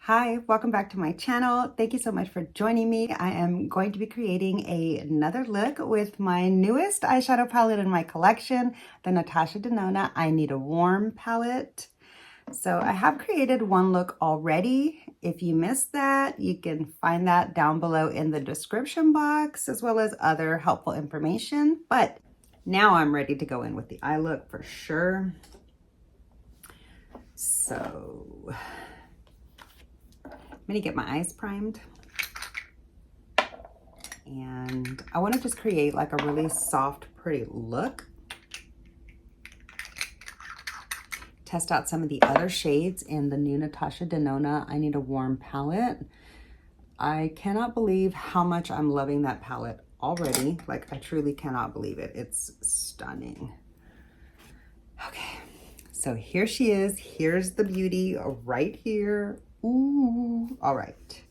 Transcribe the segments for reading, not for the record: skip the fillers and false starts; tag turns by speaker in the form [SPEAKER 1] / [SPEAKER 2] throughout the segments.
[SPEAKER 1] Hi, welcome back to my channel. Thank you so much for joining me. I am going to be creating another look with my newest eyeshadow palette in my collection, the Natasha Denona I Need a Warm palette. So I have created one look already. If you missed that, you can find that down below in the description box, as well as other helpful information. But now I'm ready to go in with the eye look for sure. So I'm gonna get my eyes primed. And I want to just create like a really soft, pretty look. Test out some of the other shades in the new Natasha Denona I Need a Warm palette. I cannot believe how much I'm loving that palette already. Like, I truly cannot believe it. It's stunning. Okay, so here she is. Here's the beauty right here. Ooh, all right.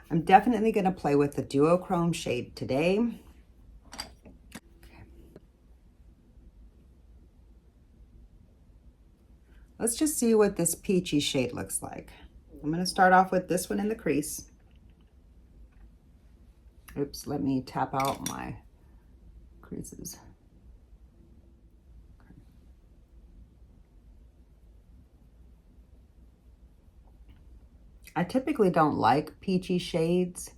[SPEAKER 1] I'm definitely going to play with the duochrome shade today. Okay. Let's just see what this peachy shade looks like. I'm going to start off with this one in the crease. Oops, let me tap out my creases. I typically don't like peachy shades,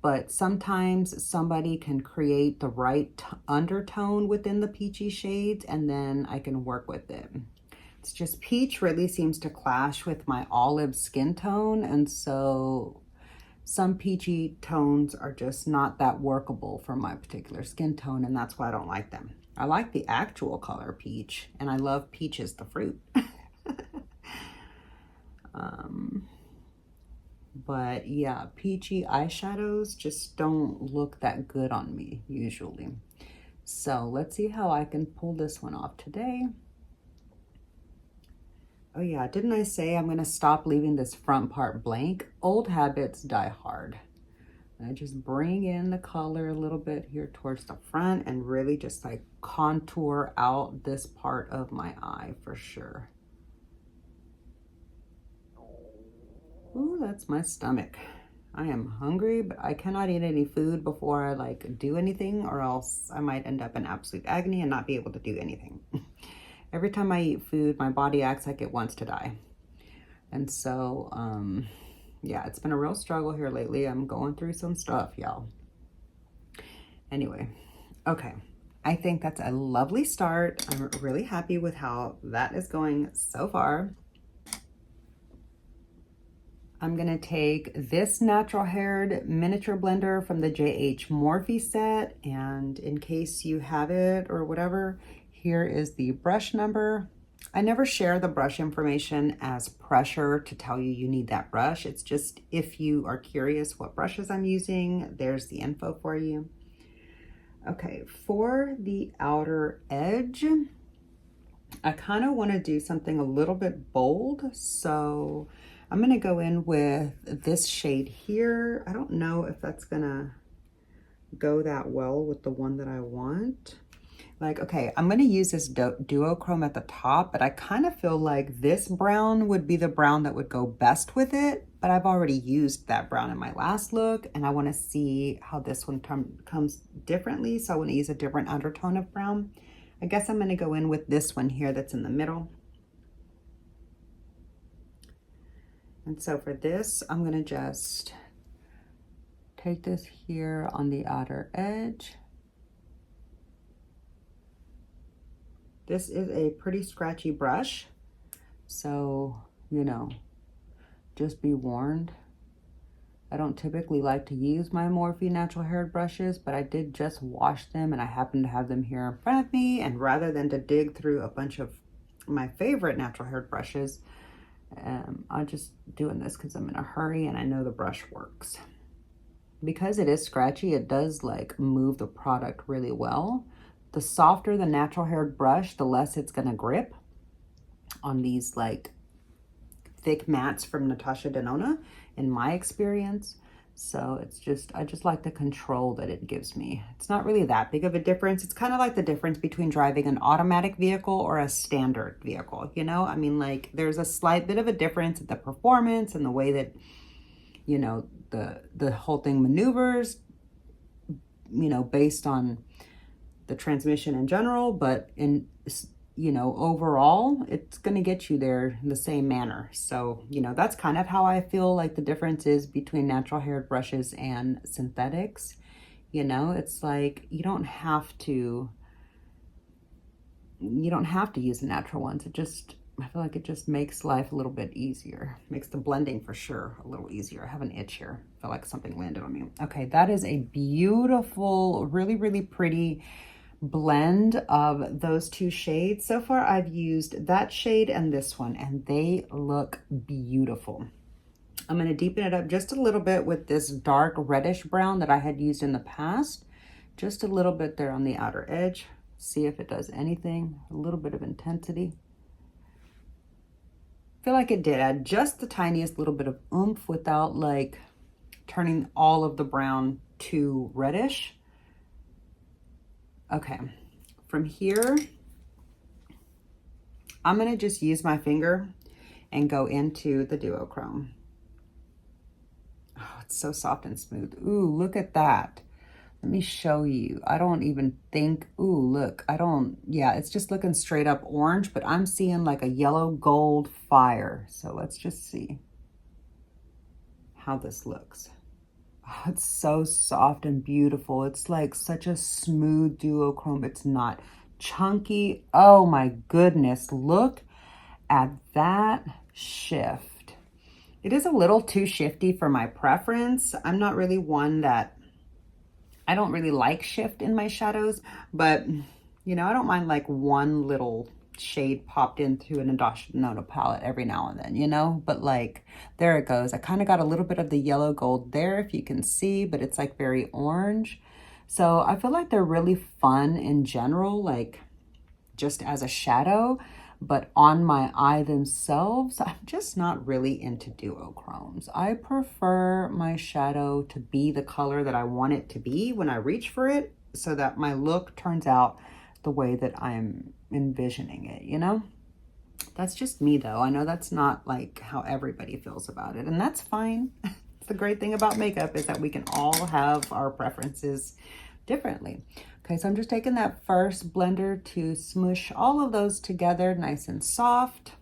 [SPEAKER 1] but sometimes somebody can create the right undertone within the peachy shades, and then I can work with it. It's just peach really seems to clash with my olive skin tone, and so some peachy tones are just not that workable for my particular skin tone, and that's why I don't like them. I like the actual color peach, and I love peaches, the fruit. But yeah, peachy eyeshadows just don't look that good on me usually. So let's see how I can pull this one off today. Oh yeah, didn't I say I'm gonna stop leaving this front part blank? Old habits die hard. I just bring in the color a little bit here towards the front and really just like contour out this part of my eye for sure. Ooh, that's my stomach. I am hungry, but I cannot eat any food before I like do anything, or else I might end up in absolute agony and not be able to do anything. Every time I eat food, my body acts like it wants to die. And so, yeah, it's been a real struggle here lately. I'm going through some stuff, y'all. Anyway, okay. I think that's a lovely start. I'm really happy with how that is going so far. I'm gonna take this natural haired miniature blender from the JH Morphe set, and in case you have it or whatever, here is the brush number. I never share the brush information as pressure to tell you you need that brush. It's just if you are curious what brushes I'm using, there's the info for you. Okay, for the outer edge, I kind of want to do something a little bit bold, so I'm going to go in with this shade here. I don't know if that's going to go that well with the one that I want. Like, okay, I'm going to use this duochrome at the top, but I kind of feel like this brown would be the brown that would go best with it, but I've already used that brown in my last look, and I want to see how this one comes differently, so I want to use a different undertone of brown. I guess I'm going to go in with this one here that's in the middle. And so for this, I'm going to just take this here on the outer edge. This is a pretty scratchy brush, so, you know, just be warned. I don't typically like to use my Morphe natural haired brushes, but I did just wash them and I happen to have them here in front of me. And rather than to dig through a bunch of my favorite natural haired brushes, I'm just doing this because I'm in a hurry and I know the brush works. Because it is scratchy, it does like move the product really well. The softer the natural haired brush, the less it's gonna grip on these like thick mattes from Natasha Denona, in my experience. So it's just, I just like the control that it gives me. It's not really that big of a difference. It's kind of like the difference between driving an automatic vehicle or a standard vehicle, you know? I mean, like there's a slight bit of a difference in the performance and the way that, you know, the whole thing maneuvers, you know, based on the transmission in general, but in, you know, overall, it's going to get you there in the same manner. So, you know, that's kind of how I feel like the difference is between natural haired brushes and synthetics. You know, it's like you don't have to use the natural ones. It just, I feel like it just makes life a little bit easier. Makes the blending for sure a little easier. I have an itch here. I feel like something landed on me. Okay, that is a beautiful, really, really pretty blend of those two shades. So far I've used that shade and this one, and they look beautiful. I'm going to deepen it up just a little bit with this dark reddish brown that I had used in the past. Just a little bit there on the outer edge. See if it does anything. A little bit of intensity. I feel like it did add just the tiniest little bit of oomph without like turning all of the brown to reddish. Okay, from here, I'm gonna just use my finger and go into the duochrome. Oh, it's so soft and smooth. Ooh, look at that. Let me show you. I don't even think, ooh, look, yeah, it's just looking straight up orange, but I'm seeing like a yellow gold fire. So let's just see how this looks. Oh, it's so soft and beautiful. It's like such a smooth duochrome. It's not chunky. Oh my goodness, look at that shift. It is a little too shifty for my preference. I'm not really one that, I don't really like shift in my shadows, but you know, I don't mind like one little shade popped into an Natasha Denona palette every now and then, you know, but like there it goes. I kind of got a little bit of the yellow gold there, if you can see, but it's like very orange. So I feel like they're really fun in general, like just as a shadow, but on my eye themselves, I'm just not really into duochromes. I prefer my shadow to be the color that I want it to be when I reach for it, so that my look turns out the way that I'm envisioning it, you know? That's just me though. I know that's not like how everybody feels about it, and that's fine. The great thing about makeup is that we can all have our preferences differently. Okay, so I'm just taking that first blender to smush all of those together nice and soft.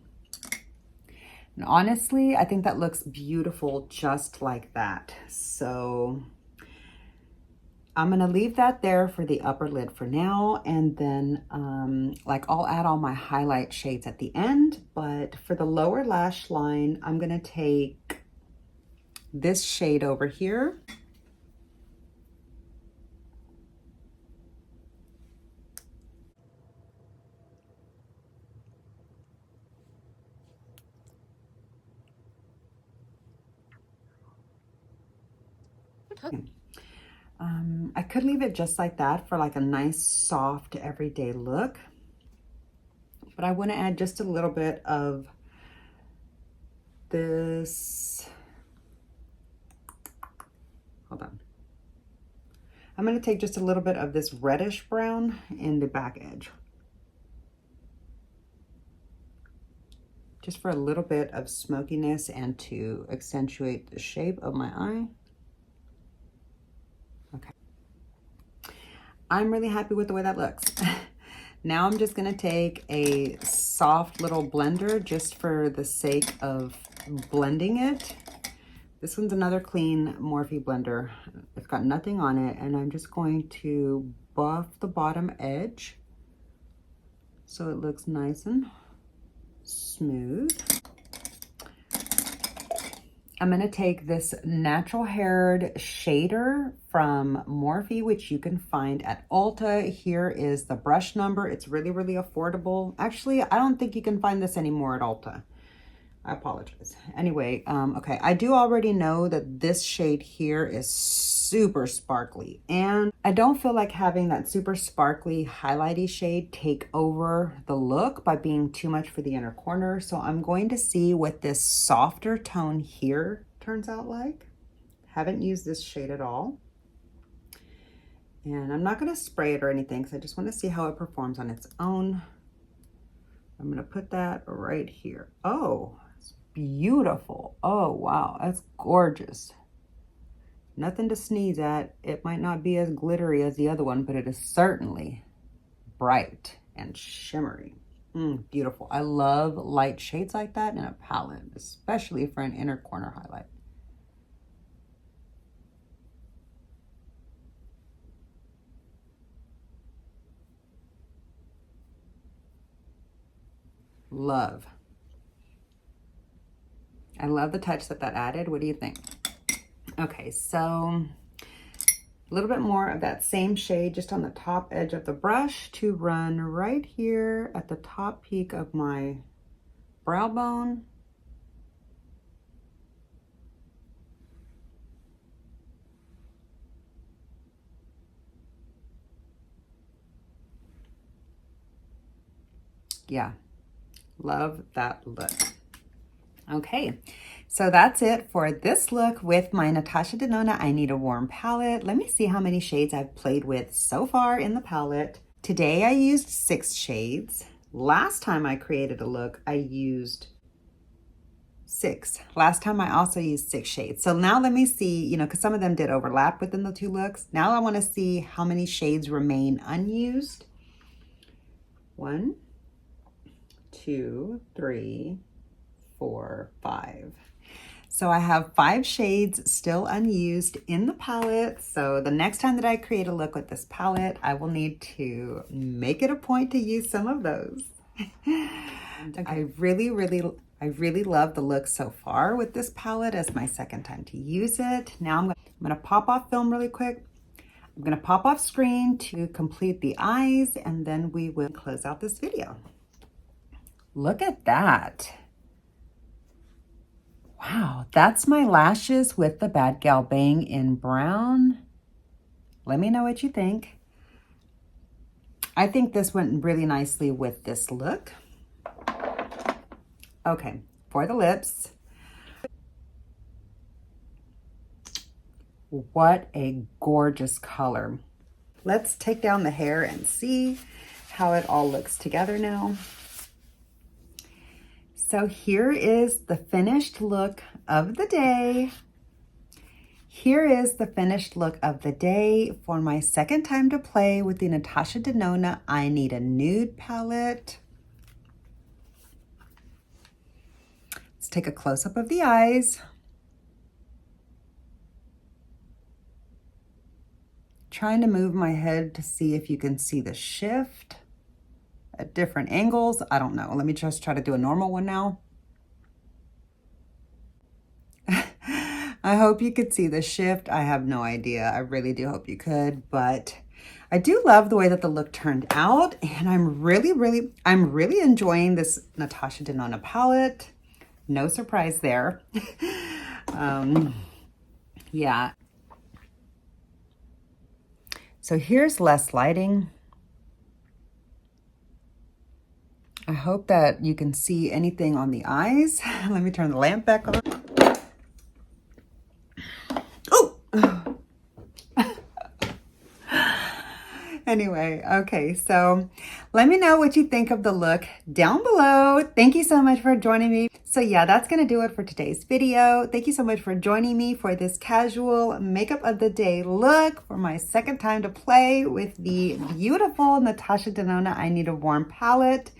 [SPEAKER 1] And honestly, I think that looks beautiful just like that. So I'm gonna leave that there for the upper lid for now, and then like I'll add all my highlight shades at the end. But for the lower lash line, I'm gonna take this shade over here. I could leave it just like that for like a nice soft everyday look, but I want to add just a little bit of this. Hold on. I'm going to take just a little bit of this reddish brown in the back edge, just for a little bit of smokiness and to accentuate the shape of my eye. Okay. I'm really happy with the way that looks. Now I'm just gonna take a soft little blender just for the sake of blending it. This one's another clean Morphe blender. It's got nothing on it, and I'm just going to buff the bottom edge so it looks nice and smooth. I'm gonna take this natural haired shader from Morphe, which you can find at Ulta. Here is the brush number. It's really, really affordable. Actually, I don't think you can find this anymore at Ulta. I apologize. Anyway, okay, I do already know that this shade here is super sparkly, and I don't feel like having that super sparkly highlighty shade take over the look by being too much for the inner corner. So I'm going to see what this softer tone here turns out like. Haven't used this shade at all. And I'm not gonna spray it or anything because I just want to see how it performs on its own. I'm gonna put that right here. Oh, it's beautiful. Oh, wow, that's gorgeous. Nothing to sneeze at. It might not be as glittery as the other one, but it is certainly bright and shimmery. Beautiful. I love light shades like that in a palette, especially for an inner corner highlight. Love. I love the touch that added. What do you think? Okay, so a little bit more of that same shade just on the top edge of the brush to run right here at the top peak of my brow bone. Yeah, love that look. Okay, so that's it for this look with my Natasha Denona I Need a Warm palette. Let me see how many shades I've played with so far in the palette. Today I used 6 shades. Last time I created a look, I used 6. Last time I also used 6 shades. So now let me see, you know, because some of them did overlap within the 2 looks. Now I want to see how many shades remain unused. 1, 2, 3, 4, 5. So I have 5 shades still unused in the palette. So the next time that I create a look with this palette, I will need to make it a point to use some of those. Okay. I really love the look so far with this palette as my second time to use it. Now I'm gonna pop off film really quick. I'm gonna pop off screen to complete the eyes, and then we will close out this video. Look at that. Wow, that's my lashes with the Bad Gal Bang in brown. Let me know what you think. I think this went really nicely with this look. Okay, for the lips. What a gorgeous color. Let's take down the hair and see how it all looks together now. So here is the finished look of the day. Here is the finished look of the day for my second time to play with the Natasha Denona I Need a Nude palette. Let's take a close-up of the eyes. Trying to move my head to see if you can see the shift at different angles. I don't know. Let me just try to do a normal one now. I hope you could see the shift. I have no idea. I really do hope you could, but I do love the way that the look turned out, and I'm really enjoying this Natasha Denona palette. No surprise there. Yeah. So here's less lighting. I hope that you can see anything on the eyes. Let me turn the lamp back on. Oh! Anyway, okay, so let me know what you think of the look down below. Thank you so much for joining me. So yeah, that's gonna do it for today's video. Thank you so much for joining me for this casual makeup of the day look for my second time to play with the beautiful Natasha Denona I Need a Warm palette.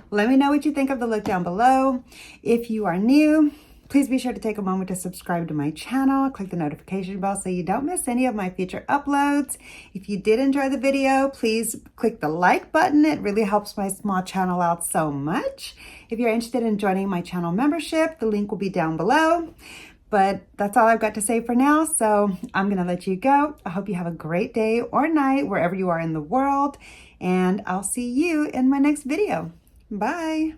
[SPEAKER 1] Let me know what you think of the look down below. If you are new, please be sure to take a moment to subscribe to my channel. Click the notification bell so you don't miss any of my future uploads. If you did enjoy the video, please click the like button. It really helps my small channel out so much. If you're interested in joining my channel membership, the link will be down below. But that's all I've got to say for now, so I'm gonna let you go. I hope you have a great day or night wherever you are in the world, and I'll see you in my next video. Bye.